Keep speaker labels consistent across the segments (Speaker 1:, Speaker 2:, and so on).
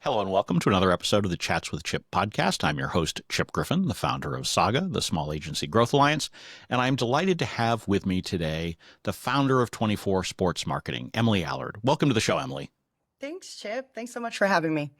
Speaker 1: Hello and welcome to another episode of the Chats with Chip podcast. I'm your host, Chip Griffin, the founder of Saga, the Small Agency Growth Alliance, and I'm delighted to have with me today the founder of 24 Sports Marketing, Emily Allard. Welcome to the show, Emily.
Speaker 2: Thanks, Chip. Thanks so much for having me.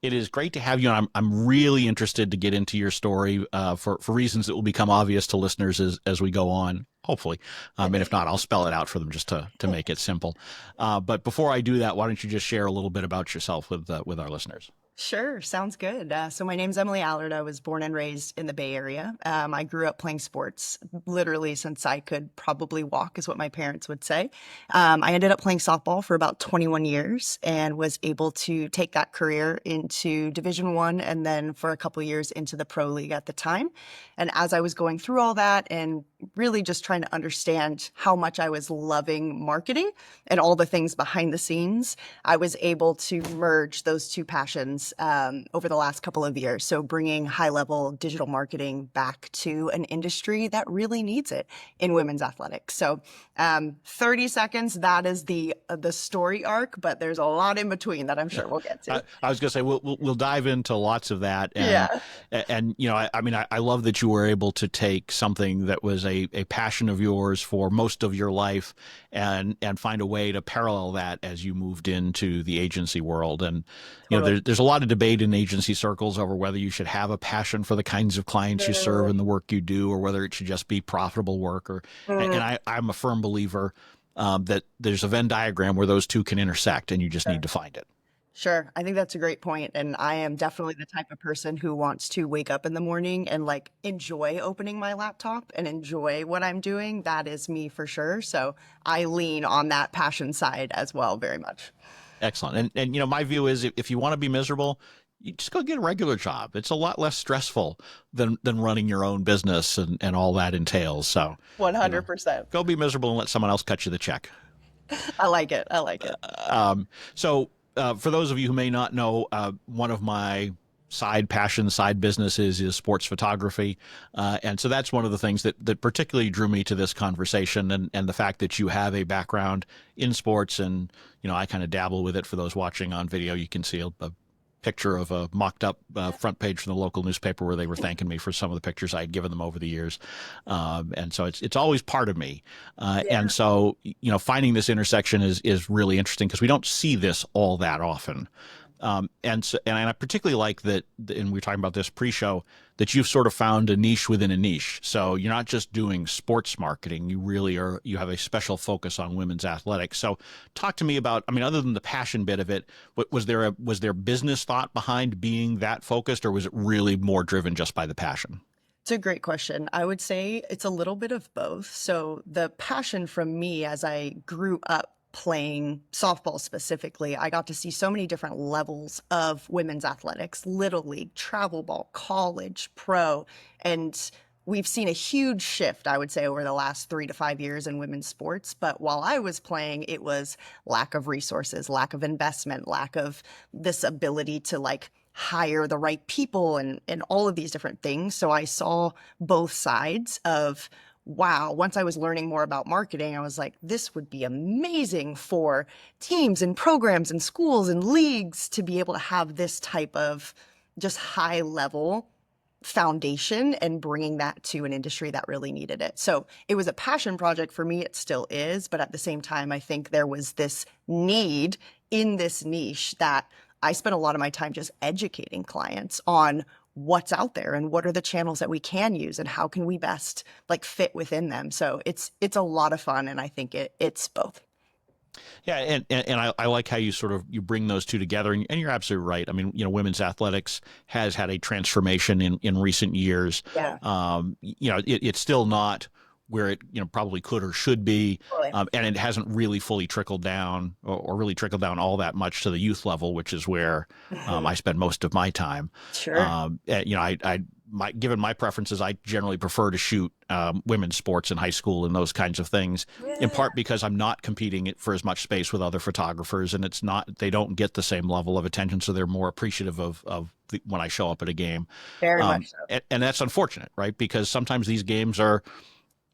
Speaker 1: It is great to have you, and I'm really interested to get into your story for reasons that will become obvious to listeners as we go on, hopefully. And if not, I'll spell it out for them just to make it simple. But before I do that, why don't you just share a little bit about yourself with our listeners?
Speaker 2: Sure, sounds good. So my name's Emily Allard. I was born and raised in the Bay Area. I grew up playing sports literally since I could probably walk, is what my parents would say. I ended up playing softball for about 21 years and was able to take that career into Division I and then for a couple of years into the pro league at the time. And as I was going through all that and really just trying to understand how much I was loving marketing and all the things behind the scenes, I was able to merge those two passions over the last couple of years. So bringing high-level digital marketing back to an industry that really needs it in women's athletics. So 30 seconds, that is the story arc, but there's a lot in between that I'm sure we'll get to.
Speaker 1: I was going to say we'll dive into lots of that.
Speaker 2: Yeah.
Speaker 1: And you know, I love that you were able to take something that was a passion of yours for most of your life and find a way to parallel that as you moved into the agency world. And you know, there's a lot of debate in agency circles over whether you should have a passion for the kinds of clients you serve and the work you do, or whether it should just be profitable work. And I'm a firm believer that there's a Venn diagram where those two can intersect, and you just need to find it.
Speaker 2: Sure. I think that's a great point. And I am definitely the type of person who wants to wake up in the morning and like enjoy opening my laptop and enjoy what I'm doing. That is me for sure. So I lean on that passion side as well, very much.
Speaker 1: Excellent. And you know, my view is if you want to be miserable, you just go get a regular job. It's a lot less stressful than running your own business and all that entails. So
Speaker 2: 100%.
Speaker 1: Go be miserable and let someone else cut you the check.
Speaker 2: I like it. I like it.
Speaker 1: For those of you who may not know, one of my side businesses is sports photography. And so that's one of the things that particularly drew me to this conversation, and the fact that you have a background in sports. And, you know, I kind of dabble with it. For those watching on video, you can see a picture of a mocked up front page from the local newspaper where they were thanking me for some of the pictures I had given them over the years. And so it's always part of me. And so, you know, finding this intersection is really interesting because we don't see this all that often. And I particularly like that, and we were talking about this pre-show, that you've sort of found a niche within a niche. So you're not just doing sports marketing; you have a special focus on women's athletics. So talk to me about, I mean, other than the passion bit of it, was there business thought behind being that focused, or was it really more driven just by the passion?
Speaker 2: It's a great question. I would say it's a little bit of both. So the passion from me as I grew up playing softball specifically, I got to see so many different levels of women's athletics, little league, travel ball, college, pro, and we've seen a huge shift, I would say, over the last 3 to 5 years in women's sports. But while I was playing, it was lack of resources, lack of investment, lack of this ability to like hire the right people and all of these different things. So I saw both sides of, wow, once I was learning more about marketing, I was like, this would be amazing for teams and programs and schools and leagues to be able to have this type of just high level foundation and bringing that to an industry that really needed it. So it was a passion project for me. It still is. But at the same time, I think there was this need in this niche that I spent a lot of my time just educating clients on what's out there and what are the channels that we can use and how can we best like fit within them. So it's a lot of fun, and I think it's both.
Speaker 1: Yeah, and I like how you bring those two together, and you're absolutely right. I mean, you know, women's athletics has had a transformation in recent years.
Speaker 2: Yeah.
Speaker 1: You know, it's still not where it, you know, probably could or should be,
Speaker 2: Totally.
Speaker 1: and it hasn't really fully trickled down or really trickled down all that much to the youth level, which is where I spend most of my time.
Speaker 2: Sure.
Speaker 1: You know, given my preferences, I generally prefer to shoot women's sports in high school and those kinds of things, in part because I'm not competing for as much space with other photographers, and they don't get the same level of attention, so they're more appreciative of when I show up at a game.
Speaker 2: Very much so.
Speaker 1: And that's unfortunate, right? Because sometimes these games are,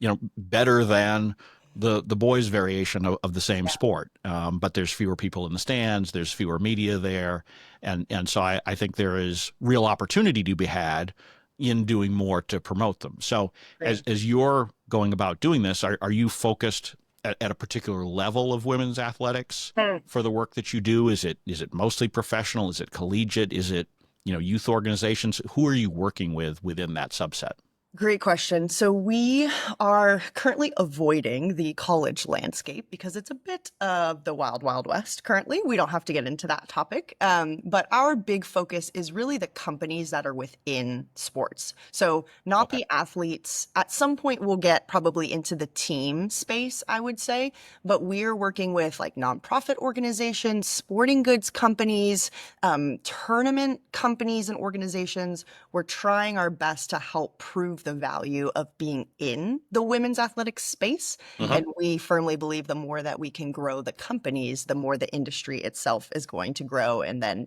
Speaker 1: you know, better than the boys' variation of the same sport, but there's fewer people in the stands, there's fewer media there, and so I think there is real opportunity to be had in doing more to promote them. So
Speaker 2: Great.
Speaker 1: as you're going about doing this, are you focused at a particular level of women's athletics for the work that you do? Is it mostly professional? Is it collegiate? Is it, youth organizations? Who are you working with within that subset?
Speaker 2: Great question. So we are currently avoiding the college landscape because it's a bit of the wild, wild west currently. We don't have to get into that topic. But our big focus is really the companies that are within sports. So not
Speaker 1: Okay.
Speaker 2: the athletes. At some point, we'll get probably into the team space, I would say. But we're working with like nonprofit organizations, sporting goods companies, tournament companies and organizations. We're trying our best to help prove the value of being in the women's athletics space.
Speaker 1: Mhm.
Speaker 2: And we firmly believe the more that we can grow the companies, the more the industry itself is going to grow and then,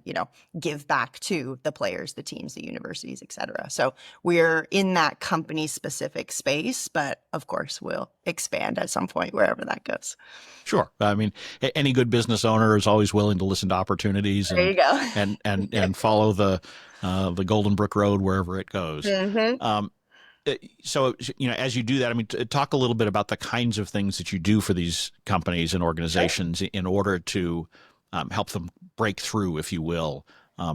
Speaker 2: give back to the players, the teams, the universities, et cetera. So we're in that company specific space, but of course we'll expand at some point wherever that goes.
Speaker 1: Sure. I mean, any good business owner is always willing to listen to opportunities
Speaker 2: There
Speaker 1: and
Speaker 2: you go.
Speaker 1: and follow the Golden Brick Road wherever it goes.
Speaker 2: hmm
Speaker 1: Um, so, as you do that, I mean, talk a little bit about the kinds of things that you do for these companies and organizations in order to help them break through, if you will,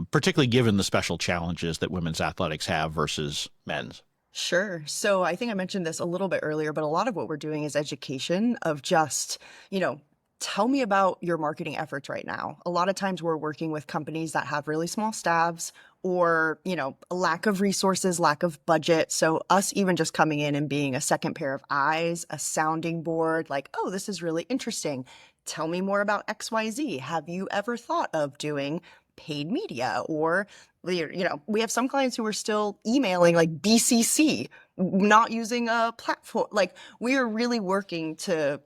Speaker 1: particularly given the special challenges that women's athletics have versus men's.
Speaker 2: Sure. So I think I mentioned this a little bit earlier, but a lot of what we're doing is education of just, tell me about your marketing efforts right now. A lot of times we're working with companies that have really small staffs or, a lack of resources, lack of budget. So us even just coming in and being a second pair of eyes, a sounding board, like, oh, this is really interesting. Tell me more about XYZ. Have you ever thought of doing paid media or we have some clients who are still emailing like BCC, not using a platform. Like we are really working to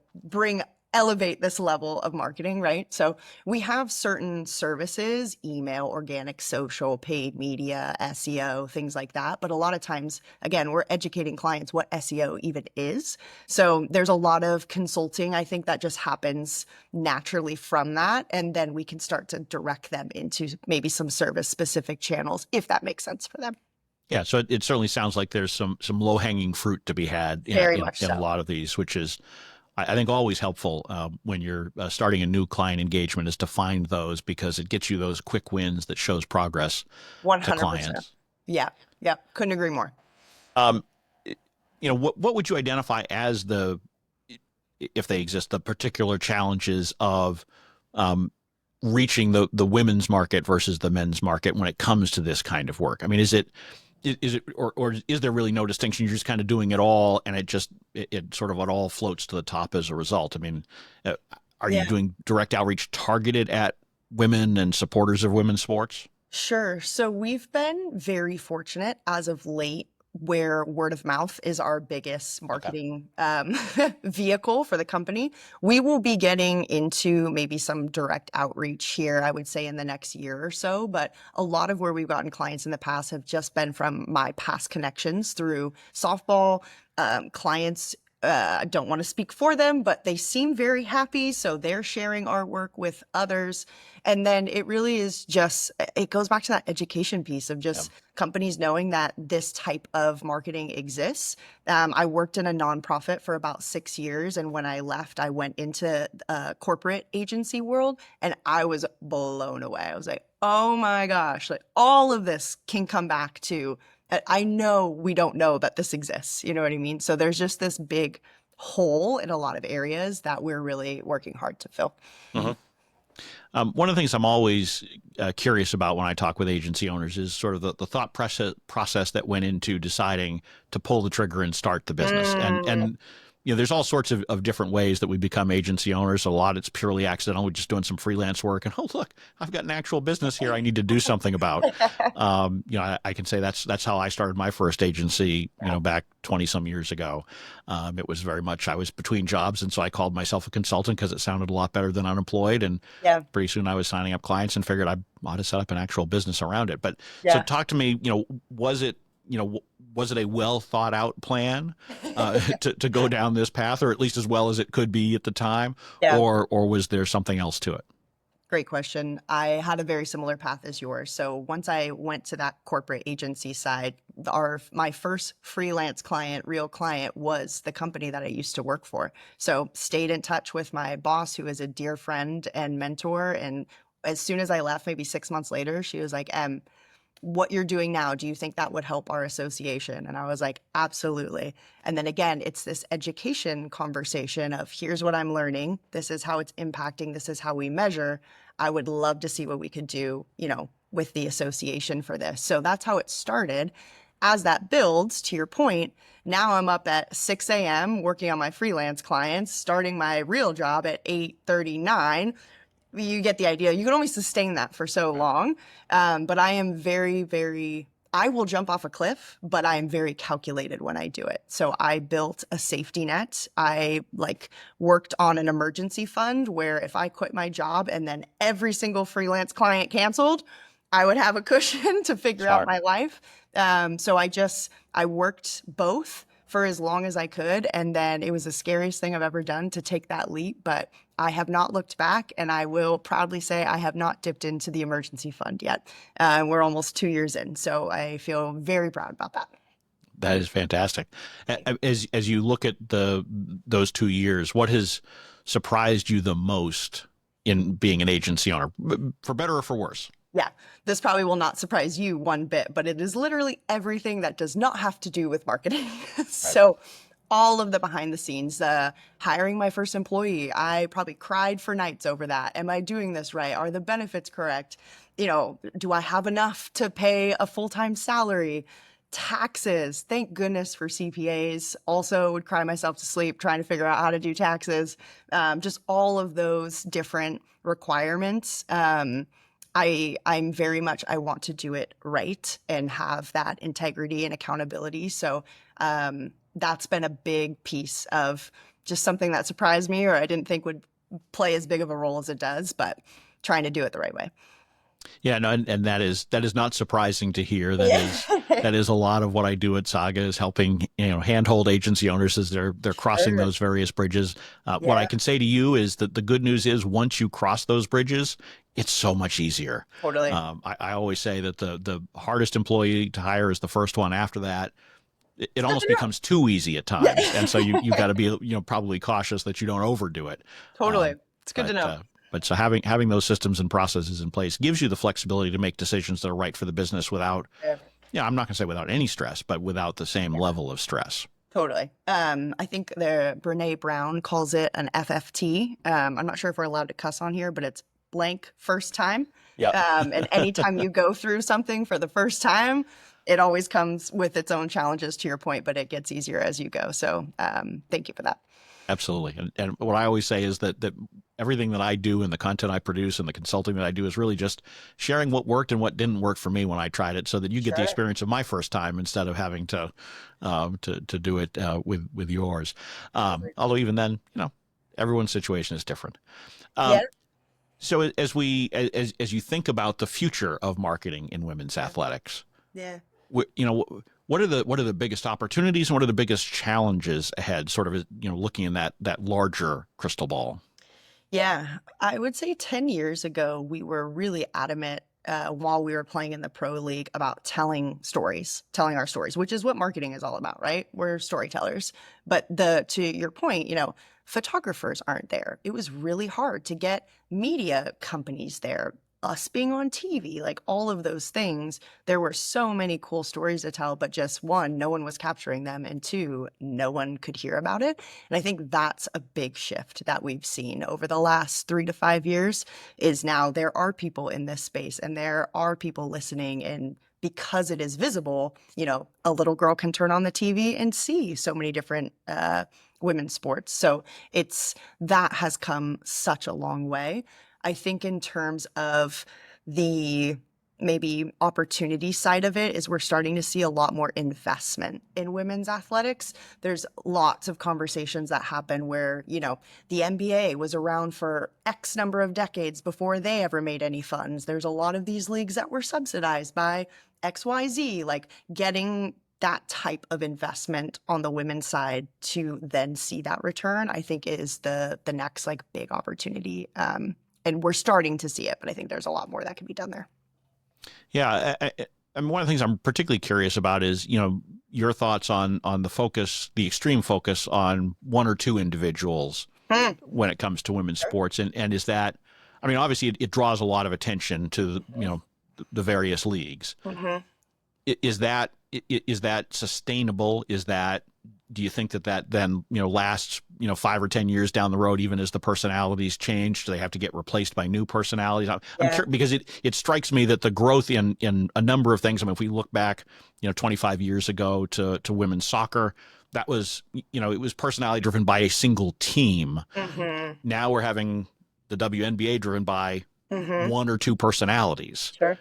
Speaker 2: elevate this level of marketing, right? So we have certain services, email, organic, social, paid media, SEO, things like that. But a lot of times, again, we're educating clients what SEO even is. So there's a lot of consulting, I think, that just happens naturally from that. And then we can start to direct them into maybe some service specific channels, if that makes sense for them.
Speaker 1: Yeah, so it certainly sounds like there's some low hanging fruit to be had
Speaker 2: Very much
Speaker 1: in a
Speaker 2: so.
Speaker 1: lot of these, which is I think always helpful when you're starting a new client engagement is to find those because it gets you those quick wins that shows progress to
Speaker 2: 100%.
Speaker 1: clients.
Speaker 2: Yeah. Yeah. Couldn't agree more.
Speaker 1: Um, what would you identify as if they exist, the particular challenges of reaching the women's market versus the men's market when it comes to this kind of work? I mean, or is there really no distinction? You're just kind of doing it all, and it sort of it all floats to the top as a result. I mean, are you
Speaker 2: Yeah.
Speaker 1: doing direct outreach targeted at women and supporters of women's sports?
Speaker 2: Sure. So we've been very fortunate as of late where word of mouth is our biggest
Speaker 1: Okay.
Speaker 2: marketing vehicle for the company. We will be getting into maybe some direct outreach here, I would say, in the next year or so. But a lot of where we've gotten clients in the past have just been from my past connections through softball clients. I don't want to speak for them, but they seem very happy. So they're sharing our work with others. And then it really is just, it goes back to that education piece of
Speaker 1: Yeah.
Speaker 2: just companies knowing that this type of marketing exists. I worked in a nonprofit for about 6 years. And when I left, I went into corporate agency world and I was blown away. I was like, oh my gosh, like all of this can come back to, I know we don't know that this exists. You know what I mean? So there's just this big hole in a lot of areas that we're really working hard to fill.
Speaker 1: Mhm. One of the things I'm always curious about when I talk with agency owners is sort of the thought process that went into deciding to pull the trigger and start the business.
Speaker 2: Mm,
Speaker 1: And there's all sorts of different ways that we become agency owners. A lot it's purely accidental. We're just doing some freelance work, and oh look, I've got an actual business here I need to do something about. I can say that's how I started my first agency. Back 20 some years ago. It was very much I was between jobs, and so I called myself a consultant because it sounded a lot better than unemployed. And
Speaker 2: yeah,
Speaker 1: pretty soon I was signing up clients and figured I ought to set up an actual business around it. But so
Speaker 2: yeah.
Speaker 1: talk to me. Was it was it a well thought out plan to go down this path, or at least as well as it could be at the time,
Speaker 2: Yeah.
Speaker 1: or was there something else to it?
Speaker 2: Great question. I had a very similar path as yours. So once I went to that corporate agency side, my first freelance client, real client, was the company that I used to work for. So stayed in touch with my boss, who is a dear friend and mentor. And as soon as I left, maybe 6 months later, she was like, what you're doing now, do you think that would help our association? And I was like, absolutely. And then again, it's this education conversation of here's what I'm learning. This is how it's impacting. This is how we measure. I would love to see what we could do, with the association for this. So that's how it started. As that builds, to your point, now I'm up at 6 a.m. working on my freelance clients, starting my real job at 8:39. You get the idea. You can only sustain that for so long. But I am very, very, I will jump off a cliff, but I am very calculated when I do it. So I built a safety net. I worked on an emergency fund where if I quit my job and then every single freelance client canceled, I would have a cushion to figure out
Speaker 1: Smart.
Speaker 2: my life. So I worked both for as long as I could. And then it was the scariest thing I've ever done to take that leap, but I have not looked back, and I will proudly say I have not dipped into the emergency fund yet. We're almost 2 years in, so I feel very proud about that.
Speaker 1: That is fantastic. As you look at those 2 years, what has surprised you the most in being an agency owner, for better or for worse?
Speaker 2: Yeah, this probably will not surprise you one bit, but it is literally everything that does not have to do with marketing. So all of the behind the scenes, hiring my first employee, I probably cried for nights over that. Am I doing this right? Are the benefits correct? Do I have enough to pay a full-time salary? Taxes. Thank goodness for CPAs. Also would cry myself to sleep trying to figure out how to do taxes. Just all of those different requirements. I'm very much, I want to do it right and have that integrity and accountability. So that's been a big piece of just something that surprised me or I didn't think would play as big of a role as it does, but trying to do it the right way.
Speaker 1: Yeah, no, and that is not surprising to hear.
Speaker 2: Yeah.
Speaker 1: That is a lot of what I do at Saga is helping handhold agency owners as they're crossing
Speaker 2: Sure.
Speaker 1: those various bridges. What I
Speaker 2: Yeah,
Speaker 1: can say to you is that the good news is once you cross those bridges, it's so much easier.
Speaker 2: totally.
Speaker 1: I always say that the hardest employee to hire is the first one. After that, it
Speaker 2: Good
Speaker 1: almost
Speaker 2: to know.
Speaker 1: becomes too easy at
Speaker 2: Yeah.
Speaker 1: times, and so you got to be probably cautious that you don't overdo it.
Speaker 2: Totally.
Speaker 1: Um,
Speaker 2: It's good to
Speaker 1: but
Speaker 2: know.
Speaker 1: uh, but so having those systems and processes in place gives you the flexibility to make decisions that are right for the business without,
Speaker 2: Yeah.
Speaker 1: I'm not going to say without any stress, but without the same level of stress.
Speaker 2: Totally. I think Brene Brown calls it an FFT. I'm not sure if we're allowed to cuss on here, but it's blank first time.
Speaker 1: Yep.
Speaker 2: And anytime you go through something for the first time, it always comes with its own challenges to your point, but it gets easier as you go. So thank you for that.
Speaker 1: Absolutely. And what I always say is that everything that I do and the content I produce and the consulting that I do is really just sharing what worked and what didn't work for me when I tried it so that you get the
Speaker 2: Sure.
Speaker 1: experience of my first time instead of having to do it with yours. Although even then, everyone's situation is different.
Speaker 2: Yeah.
Speaker 1: Um, so as you think about the future of marketing in women's athletics,
Speaker 2: Yeah.
Speaker 1: what are the biggest opportunities and what are the biggest challenges ahead? Sort of looking in that larger crystal ball.
Speaker 2: Yeah, I would say 10 years ago, we were really adamant while we were playing in the pro league about telling our stories, which is what marketing is all about, right? We're storytellers. But to your point, photographers aren't there. It was really hard to get media companies there, us being on TV, like all of those things. There were so many cool stories to tell, but just one, no one was capturing them, and two, no one could hear about it. And I think that's a big shift that we've seen over the last 3 to 5 years is now there are people in this space and there are people listening. And because it is visible, a little girl can turn on the TV and see so many different women's sports. So that has come such a long way. I think in terms of the maybe opportunity side of it is we're starting to see a lot more investment in women's athletics. There's lots of conversations that happen where, the NBA was around for X number of decades before they ever made any funds. There's a lot of these leagues that were subsidized by XYZ, like getting that type of investment on the women's side to then see that return, I think is the next like big opportunity. And we're starting to see it, but I think there's a lot more that can be done there.
Speaker 1: Yeah, I mean, one of the things I'm particularly curious about is, your thoughts on the focus, the extreme focus on one or two individuals
Speaker 2: Hmm.
Speaker 1: when it comes to women's sports, and is that, I mean, obviously it draws a lot of attention to the various leagues.
Speaker 2: Mm-hmm.
Speaker 1: Is that sustainable? Do you think that then lasts 5 or 10 years down the road, even as the personalities change? Do they have to get replaced by new personalities? I'm
Speaker 2: Yeah.
Speaker 1: curious because it strikes me that the growth in a number of things. I mean, if we look back 25 years ago to women's soccer, that was it was personality driven by a single team.
Speaker 2: Mm-hmm.
Speaker 1: Now we're having the WNBA driven by
Speaker 2: Mm-hmm.
Speaker 1: one or two personalities.
Speaker 2: Sure.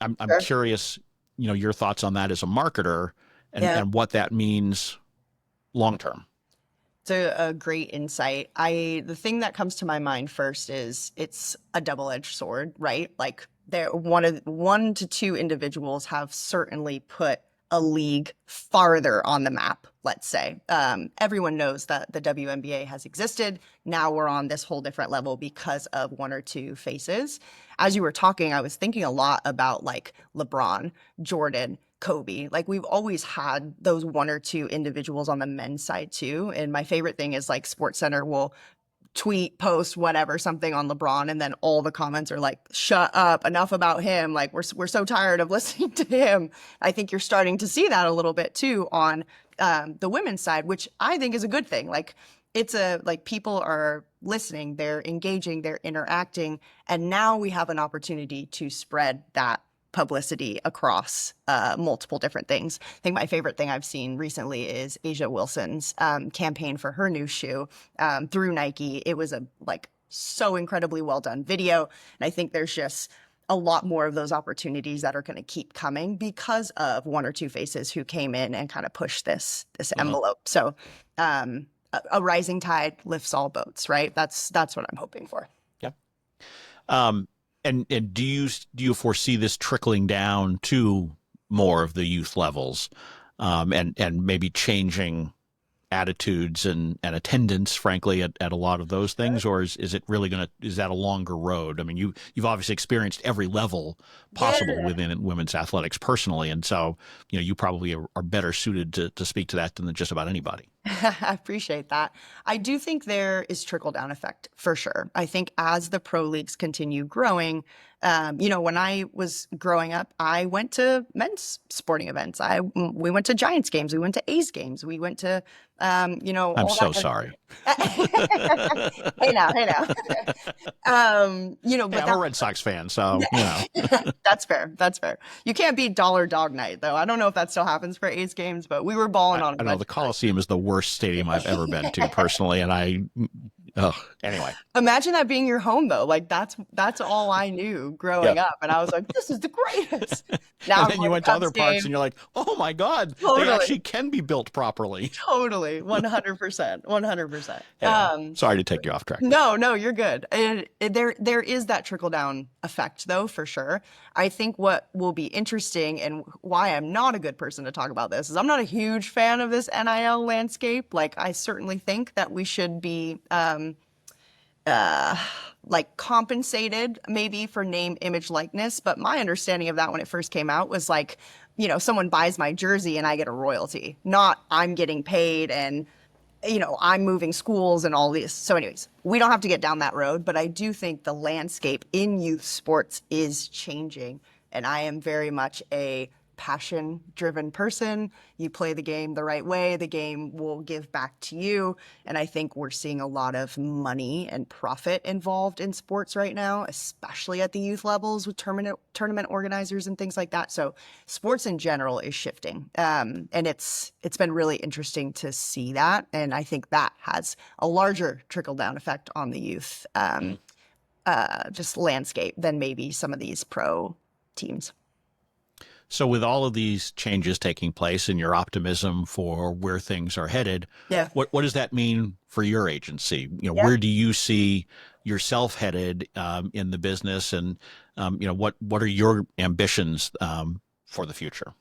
Speaker 1: I'm
Speaker 2: Sure.
Speaker 1: curious, your thoughts on that as a marketer
Speaker 2: Yeah.
Speaker 1: and what that means long term.
Speaker 2: It's a great insight. The thing that comes to my mind first is it's a double-edged sword, right? Like there one to two individuals have certainly put a league farther on the map, let's say. Everyone knows that the WNBA has existed. Now we're on this whole different level because of one or two faces. As you were talking, I was thinking a lot about like LeBron, Jordan, Kobe. Like we've always had those one or two individuals on the men's side too. And my favorite thing is like SportsCenter will tweet, post, whatever, something on LeBron, and then all the comments are like, "Shut up! Enough about him! Like we're so tired of listening to him." I think you're starting to see that a little bit too on the women's side, which I think is a good thing. Like it's like people are listening, they're engaging, they're interacting, and now we have an opportunity to spread that publicity across multiple different things. I think my favorite thing I've seen recently is Asia Wilson's campaign for her new shoe through Nike. It was a like so incredibly well done video, and I think there's just a lot more of those opportunities that are going to keep coming because of one or two faces who came in and kind of pushed this envelope. So a rising tide lifts all boats, right? That's what I'm hoping for.
Speaker 1: Yeah. And do you foresee this trickling down to more of the youth levels, and maybe changing attitudes and attendance, frankly, at a lot of those things, or is it really is that a longer road? I mean, you've obviously experienced every level possible
Speaker 2: Yeah.
Speaker 1: within women's athletics personally, and so you probably are better suited to speak to that than just about anybody.
Speaker 2: I appreciate that. I do think there is trickle down effect for sure. I think as the pro leagues continue growing, when I was growing up, I went to men's sporting events. We went to Giants games, we went to A's games, we went to
Speaker 1: I'm
Speaker 2: all
Speaker 1: so
Speaker 2: that.
Speaker 1: sorry.
Speaker 2: Hey now, hey now.
Speaker 1: Hey,
Speaker 2: But
Speaker 1: I'm a Red Sox fan, so
Speaker 2: that's fair. That's fair. You can't beat Dollar Dog Night though. I don't know if that still happens for A's games, but we were balling on
Speaker 1: I
Speaker 2: it.
Speaker 1: know the Coliseum is the worst stadium I've ever been to personally, and anyway.
Speaker 2: Imagine that being your home though. Like that's all I knew growing
Speaker 1: Yeah.
Speaker 2: up, and I was like, "This is the greatest." Now
Speaker 1: And
Speaker 2: I'm
Speaker 1: then
Speaker 2: going
Speaker 1: you
Speaker 2: to
Speaker 1: went to
Speaker 2: Cubs
Speaker 1: other parks
Speaker 2: game.
Speaker 1: and you're like, oh my God, they
Speaker 2: Totally,
Speaker 1: actually can be built properly.
Speaker 2: totally, 100%, 100%.
Speaker 1: Anyway, sorry to take you off track.
Speaker 2: No, you're good. And there is that trickle down effect though, for sure. I think what will be interesting and why I'm not a good person to talk about this is I'm not a huge fan of this NIL landscape. Like I certainly think that we should be like compensated maybe for name, image, likeness. But my understanding of that when it first came out was like, someone buys my jersey and I get a royalty, not I'm getting paid and I'm moving schools and all this. So anyways, we don't have to get down that road, but I do think the landscape in youth sports is changing. And I am very much a passion-driven person. You play the game the right way, the game will give back to you. And I think we're seeing a lot of money and profit involved in sports right now, especially at the youth levels with tournament organizers and things like that. So sports in general is shifting. And it's been really interesting to see that. And I think that has a larger trickle-down effect on the youth just landscape than maybe some of these pro teams.
Speaker 1: So with all of these changes taking place and your optimism for where things are headed,
Speaker 2: Yeah.
Speaker 1: what does that mean for your agency?
Speaker 2: Yeah.
Speaker 1: Where do you see yourself headed in the business, and what are your ambitions for the future?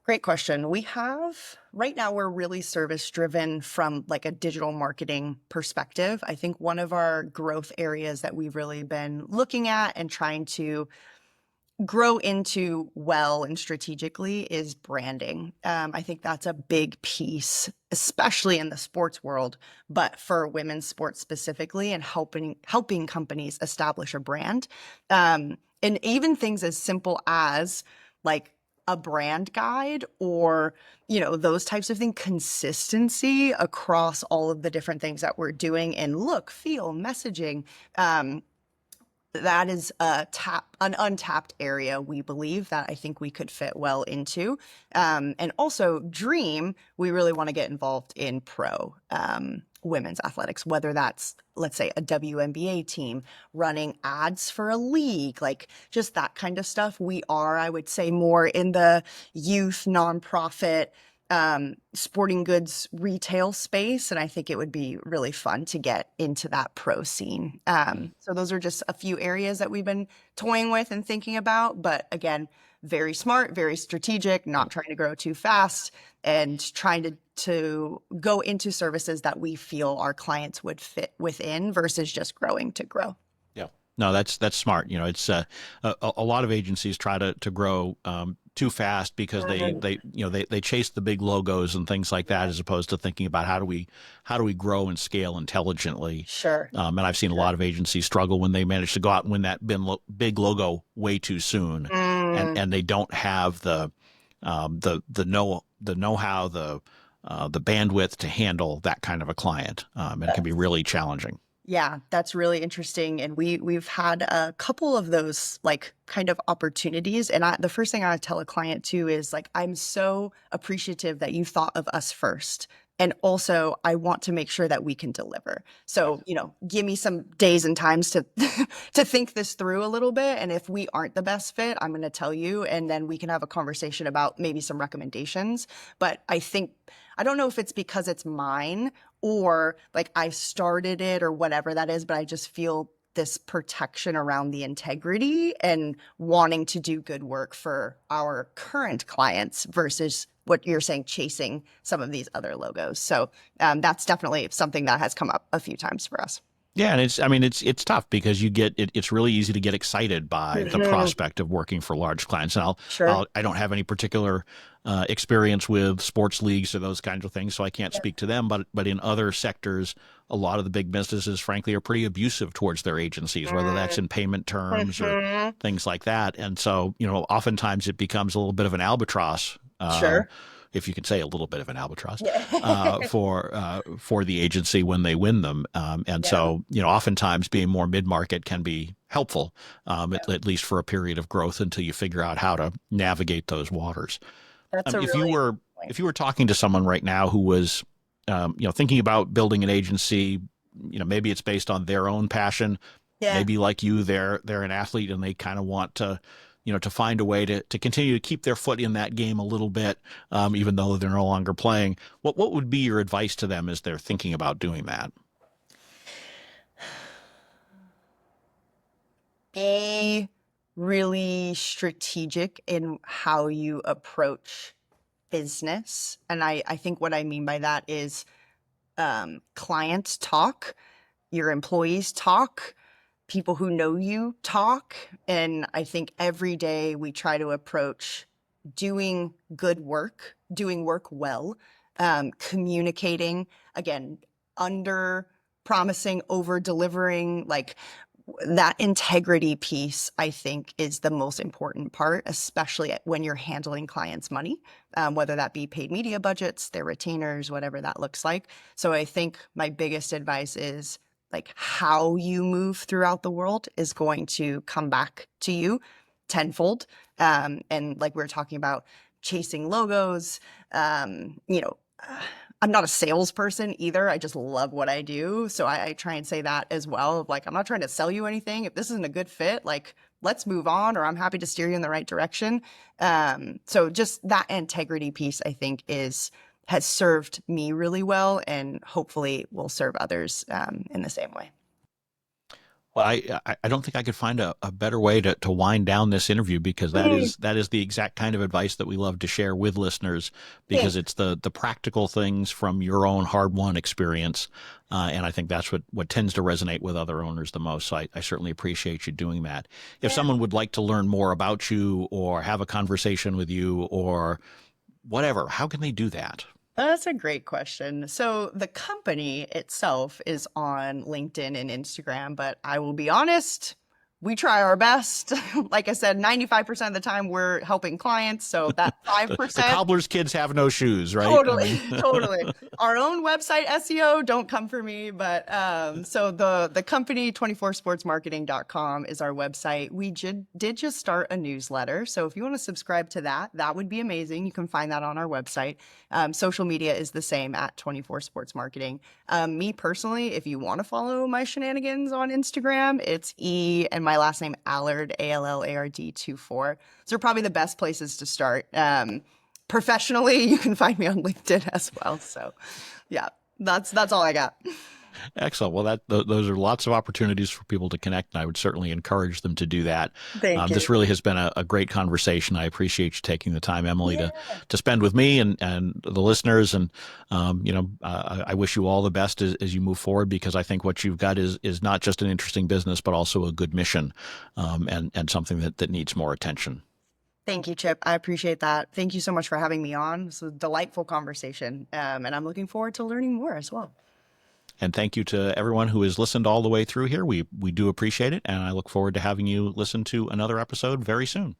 Speaker 2: Great question. We have right now we're really service driven from like a digital marketing perspective. I think one of our growth areas that we've really been looking at and trying to grow into well and strategically is branding. I think that's a big piece, especially in the sports world, but for women's sports specifically, and helping companies establish a brand. And even things as simple as like a brand guide or those types of things, consistency across all of the different things that we're doing and look, feel, messaging. That is an untapped area, we believe, that I think we could fit well into. And also Dream, we really want to get involved in pro women's athletics, whether that's, let's say, a WNBA team running ads for a league, like just that kind of stuff. We are, I would say, more in the youth nonprofit sporting goods retail space. And I think it would be really fun to get into that pro scene. So those are just a few areas that we've been toying with and thinking about. But again, very smart, very strategic, not trying to grow too fast, and trying to go into services that we feel our clients would fit within versus just growing to grow.
Speaker 1: Yeah. No, that's smart. It's a lot of agencies try to grow too fast because they chase the big logos and things like that, as opposed to thinking about how do we grow and scale intelligently.
Speaker 2: Sure.
Speaker 1: And I've seen a lot of agencies struggle when they manage to go out and win that big logo way too soon, and they don't have the know-how, the bandwidth to handle that kind of a client, and it can be really challenging.
Speaker 2: Yeah, that's really interesting. And we've had a couple of those like kind of opportunities. And the first thing I tell a client too is like, I'm so appreciative that you thought of us first. And also I want to make sure that we can deliver. So, give me some days and times to to think this through a little bit. And if we aren't the best fit, I'm going to tell you, and then we can have a conversation about maybe some recommendations. But I don't know if it's because it's mine or like I started it or whatever that is, but I just feel this protection around the integrity and wanting to do good work for our current clients versus what you're saying, chasing some of these other logos. So that's definitely something that has come up a few times for us.
Speaker 1: Yeah, and it's tough because it's really easy to get excited by the prospect of working for large clients. And I don't have any particular experience with sports leagues or those kinds of things, so I can't speak to them. But in other sectors, a lot of the big businesses, frankly, are pretty abusive towards their agencies, whether that's in payment terms or things like that. And so, oftentimes it becomes a little bit of an albatross. If you could say a little bit of an albatross for the agency when they win them. So, oftentimes being more mid-market can be helpful, at least for a period of growth until you figure out how to navigate those waters.
Speaker 2: That's a
Speaker 1: If
Speaker 2: really
Speaker 1: you were if you were talking to someone right now who was, thinking about building an agency, maybe it's based on their own passion. Maybe like you, they're an athlete and they kind of want to to find a way to continue to keep their foot in that game a little bit, even though they're no longer playing. What would be your advice to them as they're thinking about doing that?
Speaker 2: Be really strategic in how you approach business. And I think what I mean by that is clients talk, your employees talk, people who know you talk. And I think every day we try to approach doing good work, doing work well, communicating, again, under promising, over delivering, like that integrity piece, I think, is the most important part, especially when you're handling clients' money, whether that be paid media budgets, their retainers, whatever that looks like. So I think my biggest advice is like how you move throughout the world is going to come back to you tenfold. And like we were talking about chasing logos, I'm not a salesperson either. I just love what I do. So I try and say that as well. Like, I'm not trying to sell you anything. If this isn't a good fit, like, let's move on, or I'm happy to steer you in the right direction. So just that integrity piece, I think, has served me really well, and hopefully will serve others in the same way.
Speaker 1: Well, I don't think I could find a better way to wind down this interview, because
Speaker 2: Mm,
Speaker 1: that is the exact kind of advice that we love to share with listeners, because
Speaker 2: thanks.
Speaker 1: it's the practical things from your own hard-won experience, and I think that's what tends to resonate with other owners the most. So I certainly appreciate you doing that. If
Speaker 2: Yeah.
Speaker 1: someone would like to learn more about you or have a conversation with you or whatever, how can they do that?
Speaker 2: That's a great question. So the company itself is on LinkedIn and Instagram, but I will be honest, we try our best. Like I said, 95% of the time we're helping clients. So that
Speaker 1: The
Speaker 2: 5%.
Speaker 1: cobbler's kids have no shoes, right? I
Speaker 2: Totally,
Speaker 1: mean,
Speaker 2: totally. Our own website SEO, don't come for me, but so the company 24sportsmarketing.com is our website. We did just start a newsletter, so if you want to subscribe to that, that would be amazing. You can find that on our website. Social media is the same at 24 Sports Marketing. Me personally, if you want to follow my shenanigans on Instagram, it's E and my last name Allard, Allard 24. Those are probably the best places to start. Professionally, you can find me on LinkedIn as well. So, yeah, that's all I got.
Speaker 1: excellent. Well, those are lots of opportunities for people to connect, and I would certainly encourage them to do that.
Speaker 2: Thank you.
Speaker 1: This really has been a great conversation. I appreciate you taking the time, Emily,
Speaker 2: Yeah.
Speaker 1: to spend with me and the listeners. And I wish you all the best as you move forward, because I think what you've got is not just an interesting business, but also a good mission, and something that needs more attention.
Speaker 2: Thank you, Chip. I appreciate that. Thank you so much for having me on. It's a delightful conversation, and I'm looking forward to learning more as well.
Speaker 1: And thank you to everyone who has listened all the way through here. We do appreciate it, and I look forward to having you listen to another episode very soon.